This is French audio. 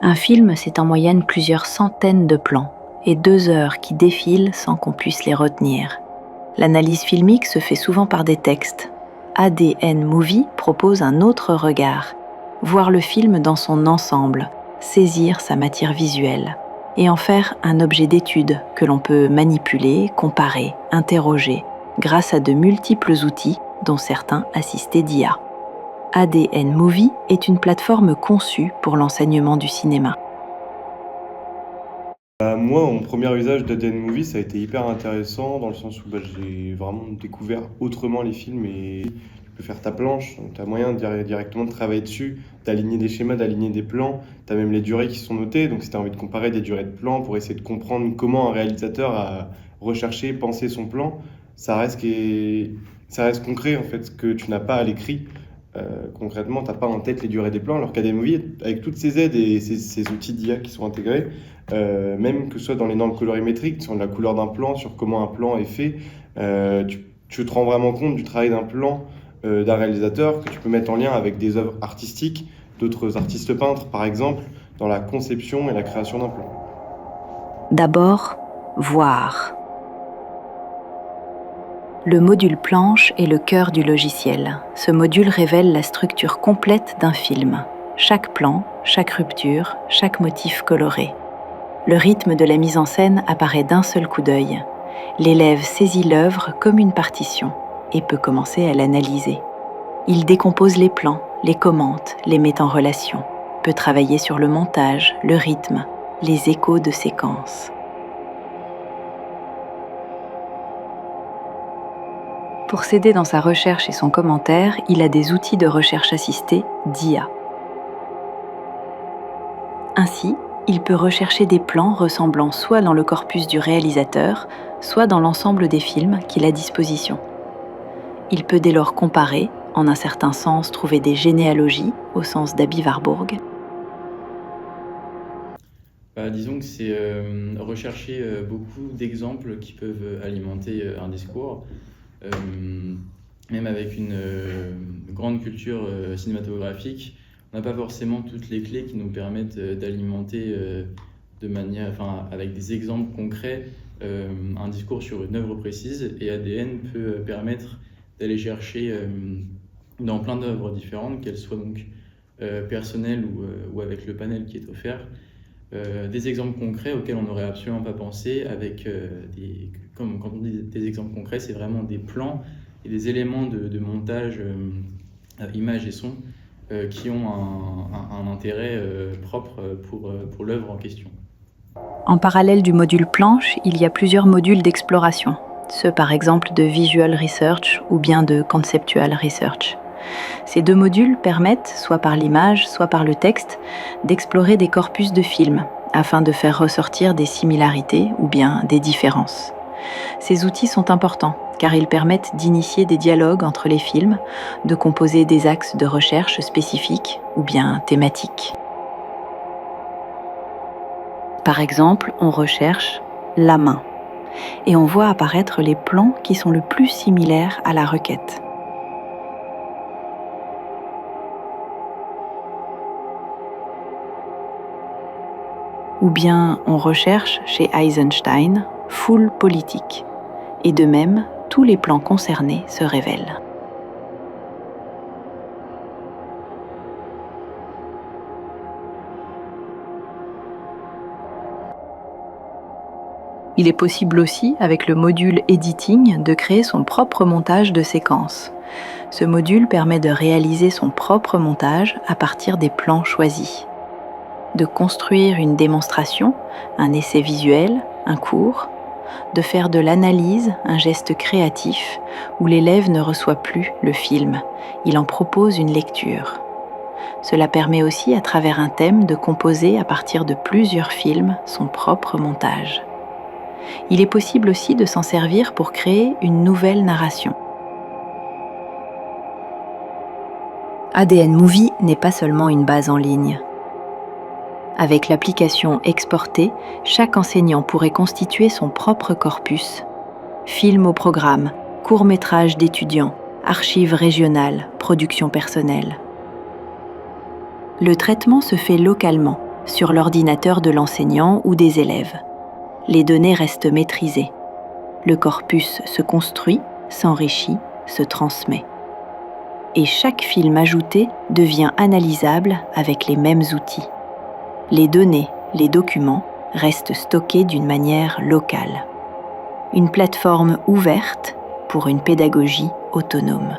Un film, c'est en moyenne plusieurs centaines de plans et 2 heures qui défilent sans qu'on puisse les retenir. L'analyse filmique se fait souvent par des textes. ADN Movie propose un autre regard, voir le film dans son ensemble, saisir sa matière visuelle et en faire un objet d'étude que l'on peut manipuler, comparer, interroger grâce à de multiples outils dont certains assistés d'IA. ADN Movie est une plateforme conçue pour l'enseignement du cinéma. Moi, mon premier usage d'ADN Movie, ça a été hyper intéressant dans le sens où j'ai vraiment découvert autrement les films et tu peux faire ta planche, donc tu as moyen directement de travailler dessus, d'aligner des schémas, d'aligner des plans, tu as même les durées qui sont notées, donc si tu as envie de comparer des durées de plans pour essayer de comprendre comment un réalisateur a recherché, pensé son plan, ça reste concret en fait, ce que tu n'as pas à l'écrit. Concrètement, tu n'as pas en tête les durées des plans, alors qu'ADN Movie, avec toutes ces aides et ces outils d'IA qui sont intégrés, même que ce soit dans les normes colorimétriques, sur la couleur d'un plan, sur comment un plan est fait, tu te rends vraiment compte du travail d'un plan d'un réalisateur que tu peux mettre en lien avec des œuvres artistiques, d'autres artistes peintres par exemple, dans la conception et la création d'un plan. D'abord, voir. Le module planche est le cœur du logiciel. Ce module révèle la structure complète d'un film. Chaque plan, chaque rupture, chaque motif coloré. Le rythme de la mise en scène apparaît d'un seul coup d'œil. L'élève saisit l'œuvre comme une partition et peut commencer à l'analyser. Il décompose les plans, les commente, les met en relation, peut travailler sur le montage, le rythme, les échos de séquences. Pour s'aider dans sa recherche et son commentaire, il a des outils de recherche assistée d'IA. Ainsi, il peut rechercher des plans ressemblant soit dans le corpus du réalisateur, soit dans l'ensemble des films qu'il a à disposition. Il peut dès lors comparer, en un certain sens trouver des généalogies, au sens d'Abby Warburg. Disons que c'est rechercher beaucoup d'exemples qui peuvent alimenter un discours. Même avec une grande culture cinématographique, on n'a pas forcément toutes les clés qui nous permettent d'alimenter avec des exemples concrets un discours sur une œuvre précise. Et ADN peut permettre d'aller chercher dans plein d'œuvres différentes, qu'elles soient donc personnelles ou avec le panel qui est offert, des exemples concrets auxquels on n'aurait absolument pas pensé, comme quand on dit des exemples concrets, c'est vraiment des plans et des éléments de montage, images et sons, qui ont un intérêt propre pour l'œuvre en question. En parallèle du module planche, il y a plusieurs modules d'exploration, ceux par exemple de Visual Research ou bien de Conceptual Research. Ces 2 modules permettent, soit par l'image, soit par le texte, d'explorer des corpus de films, afin de faire ressortir des similarités ou bien des différences. Ces outils sont importants, car ils permettent d'initier des dialogues entre les films, de composer des axes de recherche spécifiques ou bien thématiques. Par exemple, on recherche la main, et on voit apparaître les plans qui sont le plus similaires à la requête. Ou bien on recherche chez Eisenstein foule politique. Et de même, tous les plans concernés se révèlent. Il est possible aussi, avec le module Editing, de créer son propre montage de séquences. Ce module permet de réaliser son propre montage à partir des plans choisis. De construire une démonstration, un essai visuel, un cours, de faire de l'analyse un geste créatif où l'élève ne reçoit plus le film, il en propose une lecture. Cela permet aussi, à travers un thème, de composer à partir de plusieurs films son propre montage. Il est possible aussi de s'en servir pour créer une nouvelle narration. ADN Movie n'est pas seulement une base en ligne. Avec l'application exportée, chaque enseignant pourrait constituer son propre corpus. Film au programme, court-métrage d'étudiants, archives régionales, production personnelle. Le traitement se fait localement, sur l'ordinateur de l'enseignant ou des élèves. Les données restent maîtrisées. Le corpus se construit, s'enrichit, se transmet. Et chaque film ajouté devient analysable avec les mêmes outils. Les données, les documents restent stockés d'une manière locale. Une plateforme ouverte pour une pédagogie autonome.